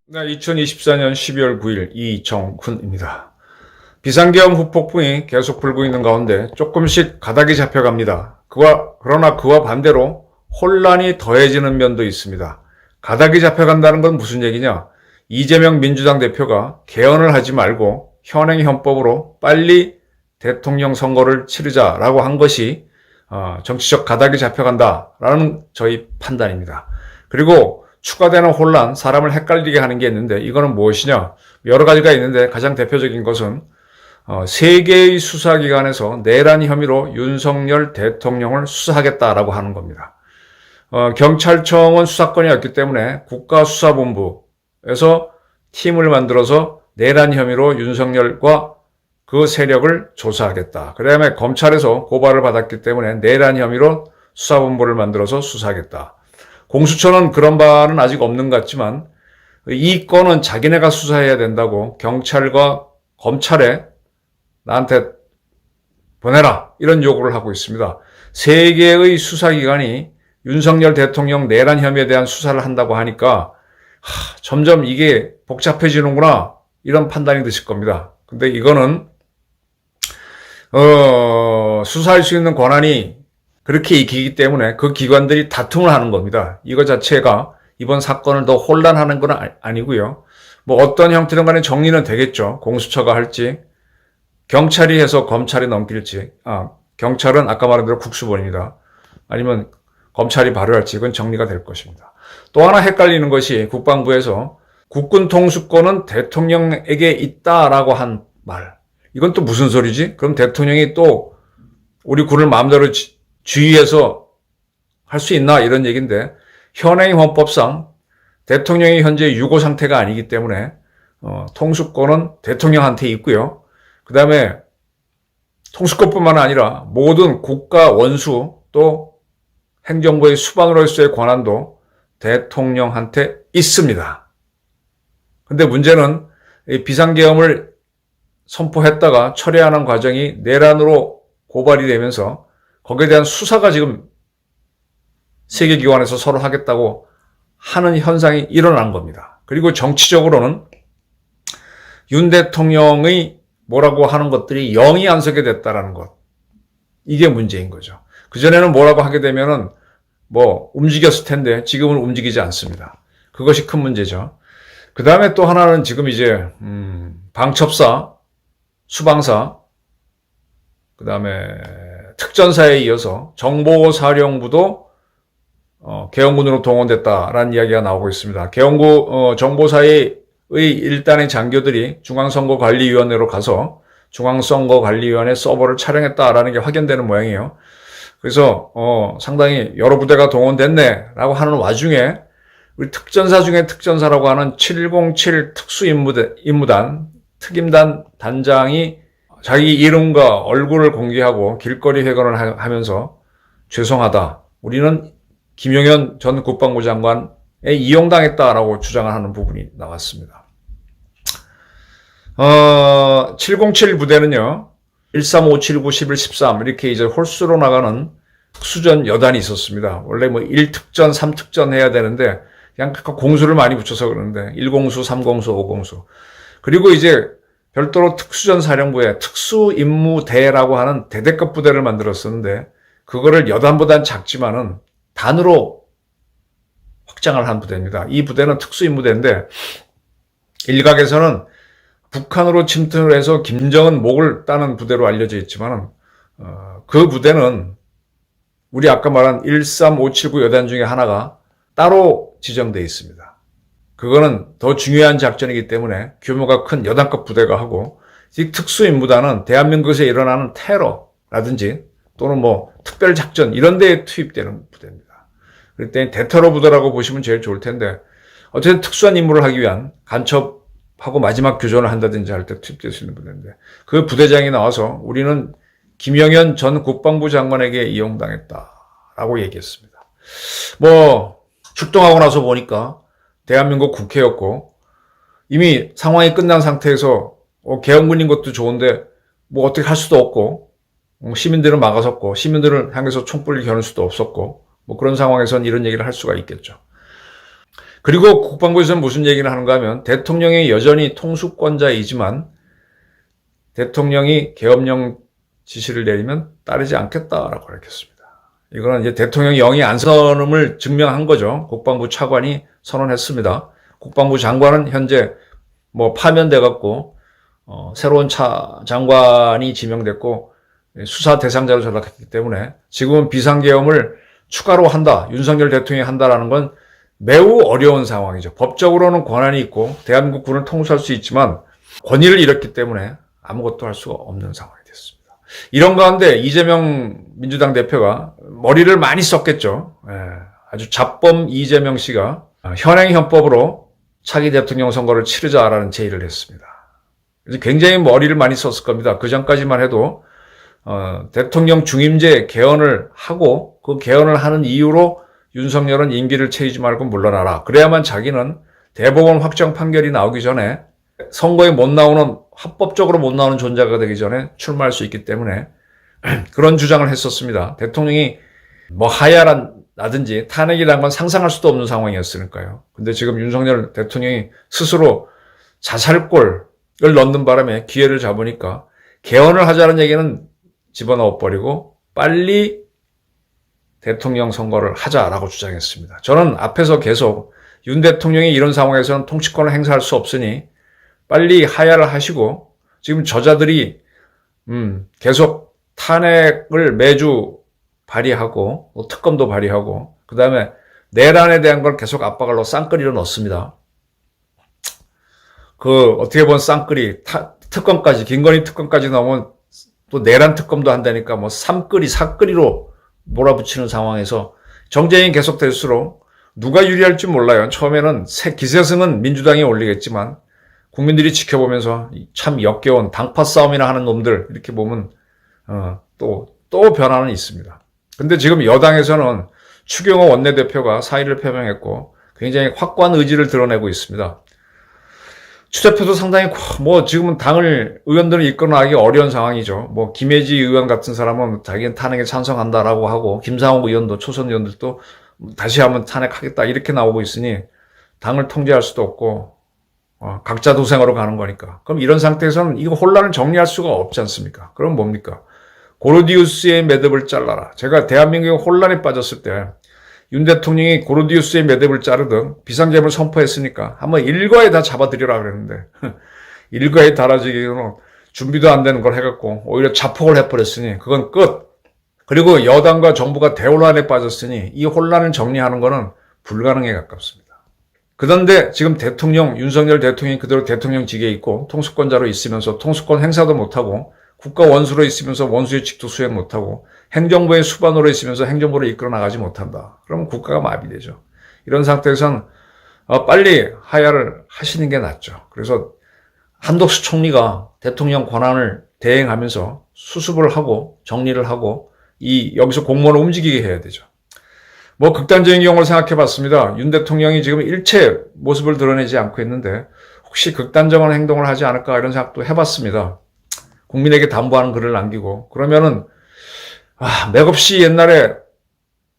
네, 2024년 12월 9일 이정훈입니다. 비상계엄 후폭풍이 계속 불고 있는 가운데 조금씩 가닥이 잡혀갑니다. 그러나 그와 반대로 혼란이 더해지는 면도 있습니다. 가닥이 잡혀간다는 건 무슨 얘기냐? 이재명 민주당 대표가 개헌을 하지 말고 현행 헌법으로 빨리 대통령 선거를 치르자라고 한 것이 정치적 가닥이 잡혀간다라는 저희 판단입니다. 그리고 추가되는 혼란, 사람을 헷갈리게 하는 게 있는데 이거는 무엇이냐? 여러 가지가 있는데 가장 대표적인 것은 세 개의 수사기관에서 내란 혐의로 윤석열 대통령을 수사하겠다라고 하는 겁니다. 경찰청은 수사권이 없기 때문에 국가수사본부에서 팀을 만들어서 내란 혐의로 윤석열과 그 세력을 조사하겠다. 그 다음에 검찰에서 고발을 받았기 때문에 내란 혐의로 수사본부를 만들어서 수사하겠다. 공수처는 그런 바는 아직 없는 것 같지만 이 건은 자기네가 수사해야 된다고 경찰과 검찰에 나한테 보내라 이런 요구를 하고 있습니다. 세 개의 수사기관이 윤석열 대통령 내란 혐의에 대한 수사를 한다고 하니까 점점 이게 복잡해지는구나 이런 판단이 드실 겁니다. 근데 이거는 수사할 수 있는 권한이 그렇게 익히기 때문에 그 기관들이 다툼을 하는 겁니다. 이거 자체가 이번 사건을 더 혼란하는 건 아니고요. 뭐 어떤 형태든 간에 정리는 되겠죠. 공수처가 할지, 경찰이 해서 검찰이 넘길지, 경찰은 아까 말한 대로 국수본입니다. 아니면 검찰이 발효할지 이건 정리가 될 것입니다. 또 하나 헷갈리는 것이 국방부에서 국군 통수권은 대통령에게 있다라고 한 말. 이건 또 무슨 소리지? 그럼 대통령이 또 우리 군을 마음대로 주의해서 할 수 있나 이런 얘기인데 현행 헌법상 대통령이 현재 유고 상태가 아니기 때문에 통수권은 대통령한테 있고요. 그 다음에 통수권뿐만 아니라 모든 국가 원수 또 행정부의 수반으로서의 권한도 대통령한테 있습니다. 근데 문제는 비상계엄을 선포했다가 철회하는 과정이 내란으로 고발이 되면서 거기에 대한 수사가 지금 세계기관에서 서로 하겠다고 하는 현상이 일어난 겁니다. 그리고 정치적으로는 윤 대통령의 뭐라고 하는 것들이 영이 안 서게 됐다라는 것. 이게 문제인 거죠. 그전에는 뭐라고 하게 되면은 뭐 움직였을 텐데 지금은 움직이지 않습니다. 그것이 큰 문제죠. 그 다음에 또 하나는 지금 이제 방첩사, 수방사, 그 다음에 특전사에 이어서 정보사령부도 계엄군으로 동원됐다라는 이야기가 나오고 있습니다. 정보사의 일단의 장교들이 중앙선거관리위원회로 가서 중앙선거관리위원회 서버를 촬영했다라는 게 확인되는 모양이에요. 그래서 상당히 여러 부대가 동원됐네라고 하는 와중에 우리 특전사 중에 특전사라고 하는 707 특수임무단 특임단 단장이 자기 이름과 얼굴을 공개하고 길거리 회견을 하면서 죄송하다. 우리는 김용현 전 국방부 장관에 이용당했다라고 주장을 하는 부분이 나왔습니다. 707 부대는요. 13579, 11, 13 이렇게 이제 홀수로 나가는 특수전 여단이 있었습니다. 원래 뭐 1특전, 3특전 해야 되는데 그냥 공수를 많이 붙여서 그러는데 1공수, 3공수, 5공수. 그리고 이제 별도로 특수전 사령부에 특수임무대라고 하는 대대급 부대를 만들었었는데 그거를 여단보단 작지만은 단으로 확장을 한 부대입니다. 이 부대는 특수임무대인데 일각에서는 북한으로 침투를 해서 김정은 목을 따는 부대로 알려져 있지만은 그 부대는 우리 아까 말한 13579 여단 중에 하나가 따로 지정되어 있습니다. 그거는 더 중요한 작전이기 때문에 규모가 큰 여단급 부대가 하고 이 특수임무단은 대한민국에서 일어나는 테러라든지 또는 뭐 특별작전 이런 데에 투입되는 부대입니다. 그럴 때 대테러 부대라고 보시면 제일 좋을 텐데 어쨌든 특수한 임무를 하기 위한 간첩하고 마지막 교전을 한다든지 할 때 투입될 수 있는 부대인데 그 부대장이 나와서 우리는 김영현 전 국방부 장관에게 이용당했다라고 얘기했습니다. 뭐 출동하고 나서 보니까 대한민국 국회였고 이미 상황이 끝난 상태에서 계엄군인 것도 좋은데 뭐 어떻게 할 수도 없고, 시민들은 막아섰고, 시민들을 향해서 총불을 겨눌 수도 없었고, 뭐 그런 상황에선 이런 얘기를 할 수가 있겠죠. 그리고 국방부에서는 무슨 얘기를 하는가 하면 대통령이 여전히 통수권자이지만 대통령이 계엄령 지시를 내리면 따르지 않겠다라고 밝혔습니다. 이거는 이제 대통령이 영이 안 서름을 증명한 거죠. 국방부 차관이 선언했습니다. 국방부 장관은 현재 뭐 파면돼 갖고 새로운 장관이 지명됐고 수사 대상자로 전락했기 때문에 지금은 비상계엄을 추가로 한다. 윤석열 대통령이 한다라는 건 매우 어려운 상황이죠. 법적으로는 권한이 있고 대한민국 군을 통수할 수 있지만 권위를 잃었기 때문에 아무것도 할 수가 없는 상황이 됐습니다. 이런 가운데 이재명 민주당 대표가 머리를 많이 썼겠죠. 아주 잡범 이재명 씨가 현행 헌법으로 차기 대통령 선거를 치르자라는 제의를 했습니다. 굉장히 머리를 많이 썼을 겁니다. 그 전까지만 해도 대통령 중임제 개헌을 하고 그 개헌을 하는 이유로 윤석열은 임기를 채우지 말고 물러나라. 그래야만 자기는 대법원 확정 판결이 나오기 전에 선거에 못 나오는 합법적으로 못 나오는 존재가 되기 전에 출마할 수 있기 때문에 그런 주장을 했었습니다. 대통령이 뭐 하야라든지 탄핵이라는 건 상상할 수도 없는 상황이었으니까요. 근데 지금 윤석열 대통령이 스스로 자살골을 넣는 바람에 기회를 잡으니까 개헌을 하자는 얘기는 집어넣어 버리고 빨리 대통령 선거를 하자라고 주장했습니다. 저는 앞에서 계속 윤 대통령이 이런 상황에서는 통치권을 행사할 수 없으니 빨리 하야를 하시고 지금 저자들이 계속 탄핵을 매주 발의하고 특검도 발의하고 그다음에 내란에 대한 걸 계속 압박을 넣어 쌍끌이로 넣습니다. 어떻게 보면 쌍끌이 특검까지 김건희 특검까지 나오면 또 내란 특검도 한다니까 뭐 삼끌이 사끌이로 몰아붙이는 상황에서 정쟁이 계속될수록 누가 유리할지 몰라요. 처음에는 기세승은 민주당이 올리겠지만 국민들이 지켜보면서 참 역겨운 당파 싸움이나 하는 놈들 이렇게 보면 또 변화는 있습니다. 근데 지금 여당에서는 추경호 원내대표가 사의를 표명했고 굉장히 확고한 의지를 드러내고 있습니다. 추대표도 상당히 지금은 의원들을 이끌어나가기 어려운 상황이죠. 김혜지 의원 같은 사람은 자기는 탄핵에 찬성한다라고 하고 김상욱 의원도 초선 의원들도 다시 한번 탄핵하겠다 이렇게 나오고 있으니 당을 통제할 수도 없고 각자 도생으로 가는 거니까. 그럼 이런 상태에서는 이거 혼란을 정리할 수가 없지 않습니까? 그럼 뭡니까? 고르디우스의 매듭을 잘라라. 제가 대한민국이 혼란에 빠졌을 때 윤 대통령이 고르디우스의 매듭을 자르듯 비상계엄을 선포했으니까 한번 일과에 다 잡아들이라 그랬는데 일과에 달아지기는 준비도 안 되는 걸 해갖고 오히려 자폭을 해버렸으니 그건 끝. 그리고 여당과 정부가 대혼란에 빠졌으니 이 혼란을 정리하는 거는 불가능에 가깝습니다. 그런데 지금 윤석열 대통령이 그대로 대통령직에 있고 통수권자로 있으면서 통수권 행사도 못하고 국가 원수로 있으면서 원수의 직도 수행 못하고 행정부의 수반으로 있으면서 행정부를 이끌어 나가지 못한다. 그러면 국가가 마비되죠. 이런 상태에서는 빨리 하야를 하시는 게 낫죠. 그래서 한덕수 총리가 대통령 권한을 대행하면서 수습을 하고 정리를 하고 여기서 공무원을 움직이게 해야 되죠. 극단적인 경우를 생각해 봤습니다. 윤 대통령이 지금 일체 모습을 드러내지 않고 있는데 혹시 극단적인 행동을 하지 않을까 이런 생각도 해봤습니다. 국민에게 담보하는 글을 남기고 그러면은 맥없이 옛날에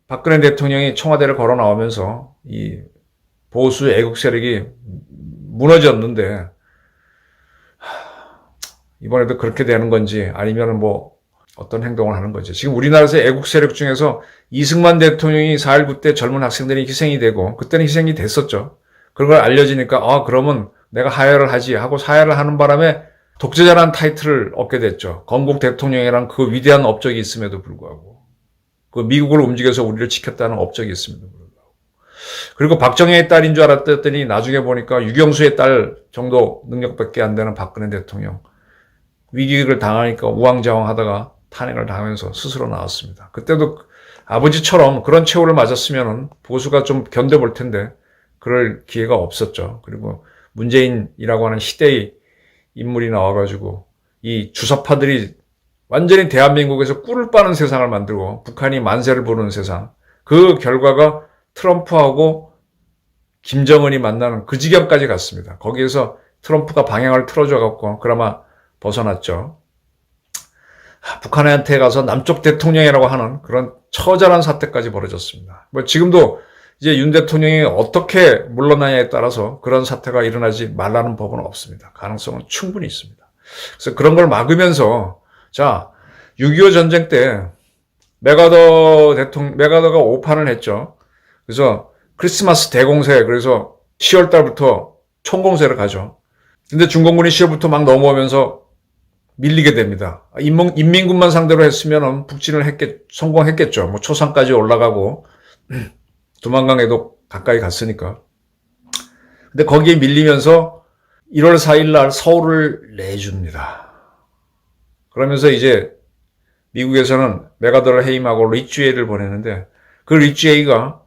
박근혜 대통령이 청와대를 걸어 나오면서 이 보수 애국 세력이 무너졌는데 이번에도 그렇게 되는 건지 아니면은 어떤 행동을 하는 건지. 지금 우리나라에서 애국 세력 중에서 이승만 대통령이 4.19 때 젊은 학생들이 희생이 되고 그때는 희생이 됐었죠. 그런 걸 알려지니까 그러면 내가 하야를 하지 하고 하야를 하는 바람에 독재자라는 타이틀을 얻게 됐죠. 건국 대통령이란 그 위대한 업적이 있음에도 불구하고 그 미국을 움직여서 우리를 지켰다는 업적이 있음에도 불구하고 그리고 박정희의 딸인 줄 알았더니 나중에 보니까 유경수의 딸 정도 능력밖에 안 되는 박근혜 대통령 위기를 당하니까 우왕좌왕하다가 탄핵을 당하면서 스스로 나왔습니다. 그때도 아버지처럼 그런 최후를 맞았으면 보수가 좀 견뎌볼 텐데 그럴 기회가 없었죠. 그리고 문재인이라고 하는 시대의 인물이 나와가지고 이 주사파들이 완전히 대한민국에서 꿀을 빠는 세상을 만들고 북한이 만세를 부르는 세상. 그 결과가 트럼프하고 김정은이 만나는 그 지경까지 갔습니다. 거기에서 트럼프가 방향을 틀어줘갖고 그나마 벗어났죠. 북한한테 가서 남쪽 대통령이라고 하는 그런 처절한 사태까지 벌어졌습니다. 뭐 지금도 이제 윤 대통령이 어떻게 물러나냐에 따라서 그런 사태가 일어나지 말라는 법은 없습니다. 가능성은 충분히 있습니다. 그래서 그런 걸 막으면서, 자, 6.25 전쟁 때 메가더가 오판을 했죠. 그래서 크리스마스 대공세, 그래서 10월 달부터 총공세를 가죠. 근데 중공군이 10월부터 막 넘어오면서 밀리게 됩니다. 인민군만 상대로 했으면 성공했겠죠. 뭐 초산까지 올라가고 두만강에도 가까이 갔으니까. 근데 거기에 밀리면서 1월 4일 날 서울을 내줍니다. 그러면서 이제 미국에서는 메가더를 해임하고 리치 웨이를 보내는데, 그 리치 웨이가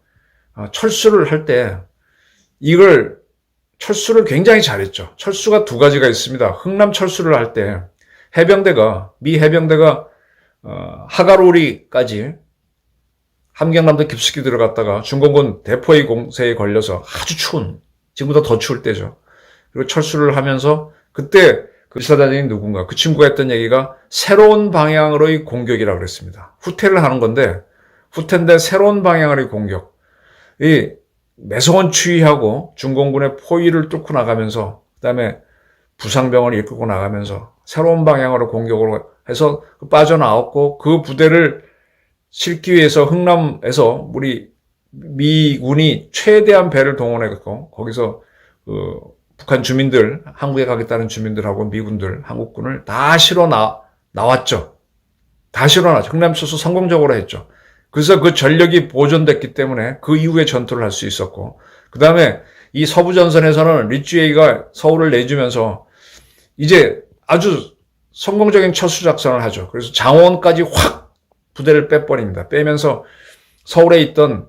철수를 할 때 철수를 굉장히 잘했죠. 철수가 두 가지가 있습니다. 흥남 철수를 할 때 미 해병대가 하가로리까지 함경남도 깊숙이 들어갔다가 중공군 대포의 공세에 걸려서 아주 추운, 지금보다 더 추울 때죠. 그리고 철수를 하면서 그때 그 지사단장이 누군가, 그 친구가 했던 얘기가 새로운 방향으로의 공격이라고 그랬습니다. 후퇴를 하는 건데, 후퇴인데 새로운 방향으로의 공격. 이 매서운 추위하고 중공군의 포위를 뚫고 나가면서, 그 다음에 부상병을 이끌고 나가면서 새로운 방향으로 공격을 해서 빠져나왔고, 그 부대를 실기 위해서 흥남에서 우리 미군이 최대한 배를 동원했고, 거기서 북한 주민들, 한국에 가겠다는 주민들하고 미군들, 한국군을 다 실어 나왔죠. 다 실어 나왔죠. 흥남철수 성공적으로 했죠. 그래서 그 전력이 보존됐기 때문에 그 이후에 전투를 할 수 있었고, 그 다음에 이 서부전선에서는 리치 웨이가 서울을 내주면서 이제 아주 성공적인 철수 작전을 하죠. 그래서 장원까지 확 부대를 빼버립니다. 빼면서 서울에 있던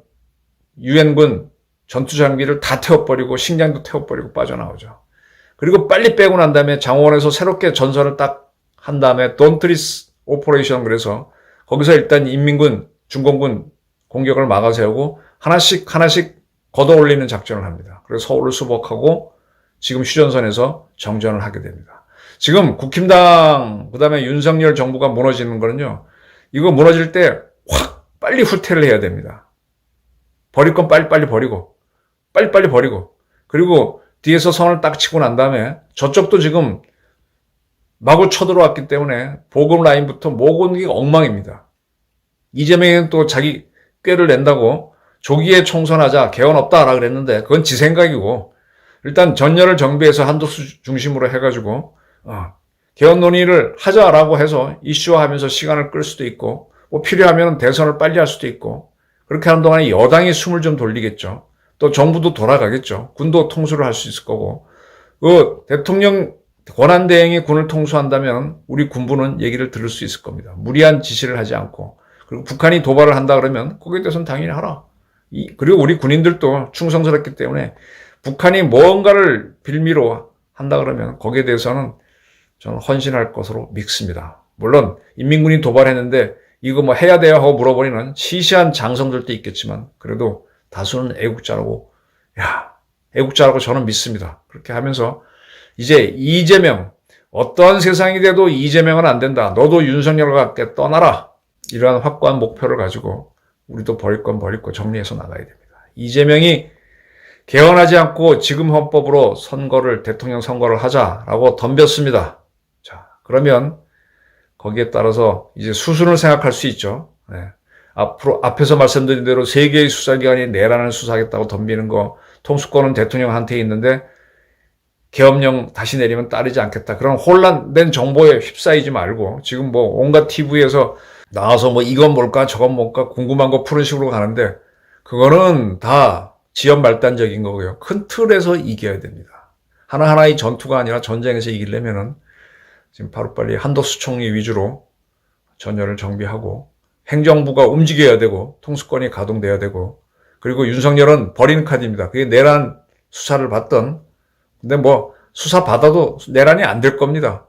유엔군 전투 장비를 다 태워버리고 식량도 태워버리고 빠져나오죠. 그리고 빨리 빼고 난 다음에 장원에서 새롭게 전선을 딱 한 다음에 돈트리스 오퍼레이션, 그래서 거기서 일단 인민군, 중공군 공격을 막아세우고 하나씩 걷어 올리는 작전을 합니다. 그래서 서울을 수복하고 지금 휴전선에서 정전을 하게 됩니다. 지금 국힘당, 그 다음에 윤석열 정부가 무너지는 거는요, 이거 무너질 때 확 빨리 후퇴를 해야 됩니다. 버릴 건 빨리빨리 버리고, 그리고 뒤에서 선을 딱 치고 난 다음에 저쪽도 지금 마구 쳐들어왔기 때문에 보급 라인부터 모으기가 엉망입니다. 이재명은 또 자기 꾀를 낸다고 조기에 총선하자, 개헌 없다라 그랬는데 그건 지 생각이고, 일단 전열을 정비해서 한덕수 중심으로 해가지고 개헌 논의를 하자라고 해서 이슈화하면서 시간을 끌 수도 있고, 뭐 필요하면 대선을 빨리 할 수도 있고, 그렇게 하는 동안에 여당이 숨을 좀 돌리겠죠. 또 정부도 돌아가겠죠. 군도 통수를 할 수 있을 거고, 그 대통령 권한대행이 군을 통수한다면 우리 군부는 얘기를 들을 수 있을 겁니다. 무리한 지시를 하지 않고, 그리고 북한이 도발을 한다 그러면 거기에 대해서는 당연히 하라. 그리고 우리 군인들도 충성스럽기 때문에 북한이 뭔가를 빌미로 한다 그러면 거기에 대해서는 저는 헌신할 것으로 믿습니다. 물론 인민군이 도발했는데 이거 뭐 해야 돼요 하고 물어버리는 시시한 장성들도 있겠지만, 그래도 다수는 애국자라고 저는 믿습니다. 그렇게 하면서 이제 이재명, 어떠한 세상이 돼도 이재명은 안 된다. 너도 윤석열과 함께 떠나라. 이러한 확고한 목표를 가지고 우리도 버릴 건 버리고 정리해서 나가야 됩니다. 이재명이 개헌하지 않고 지금 헌법으로 대통령 선거를 하자라고 덤볐습니다. 자, 그러면 거기에 따라서 이제 수순을 생각할 수 있죠. 네. 앞에서 말씀드린 대로 세 개의 수사기관이 내란을 수사하겠다고 덤비는 거, 통수권은 대통령한테 있는데 계엄령 다시 내리면 따르지 않겠다. 그런 혼란된 정보에 휩싸이지 말고, 지금 뭐 온갖 TV에서 나와서 뭐 이건 뭘까 저건 뭘까 궁금한 거 푸는 식으로 가는데, 그거는 다 지연 말단적인 거고요. 큰 틀에서 이겨야 됩니다. 하나하나의 전투가 아니라 전쟁에서 이기려면은 지금 바로빨리 한덕수 총리 위주로 전열을 정비하고 행정부가 움직여야 되고 통수권이 가동돼야 되고, 그리고 윤석열은 버리는 카드입니다. 그게 내란 수사를 받던, 근데 뭐 수사 받아도 내란이 안 될 겁니다.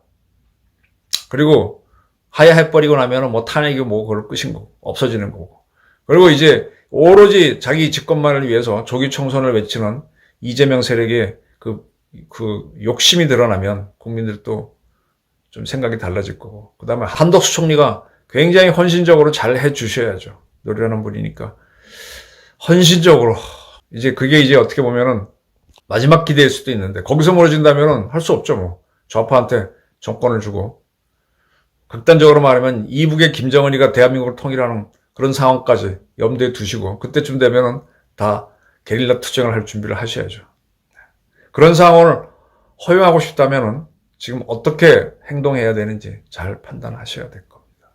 그리고 하야해버리고 나면은 뭐 탄핵이 뭐 그럴 것인 거고 없어지는 거고, 그리고 이제 오로지 자기 집권만을 위해서 조기 총선을 외치는 이재명 세력의 그 욕심이 드러나면 국민들도 좀 생각이 달라질 거고, 그 다음에 한덕수 총리가 굉장히 헌신적으로 잘 해주셔야죠. 노련한 분이니까. 헌신적으로. 그게 이제 어떻게 보면은 마지막 기대일 수도 있는데, 거기서 멀어진다면은 할 수 없죠, 뭐. 좌파한테 정권을 주고. 극단적으로 말하면 이북의 김정은이가 대한민국을 통일하는 그런 상황까지 염두에 두시고, 그때쯤 되면은 다 게릴라 투쟁을 할 준비를 하셔야죠. 그런 상황을 허용하고 싶다면은 지금 어떻게 행동해야 되는지 잘 판단하셔야 될 겁니다.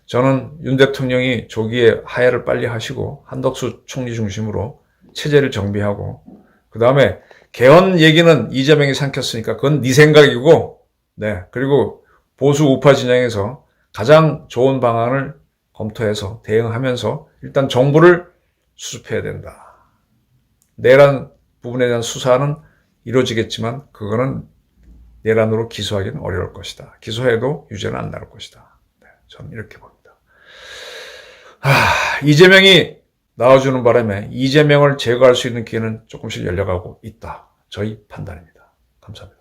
저는 윤 대통령이 조기에 하야를 빨리 하시고 한덕수 총리 중심으로 체제를 정비하고, 그 다음에 개헌 얘기는 이재명이 삼켰으니까 그건 네 생각이고, 네, 그리고 보수 우파 진영에서 가장 좋은 방안을 검토해서 대응하면서 일단 정부를 수습해야 된다. 내란 부분에 대한 수사는 이루어지겠지만 그거는 내란으로 기소하기는 어려울 것이다. 기소해도 유죄는 안 나올 것이다. 네, 저는 이렇게 봅니다. 이재명이 나와주는 바람에 이재명을 제거할 수 있는 기회는 조금씩 열려가고 있다. 저희 판단입니다. 감사합니다.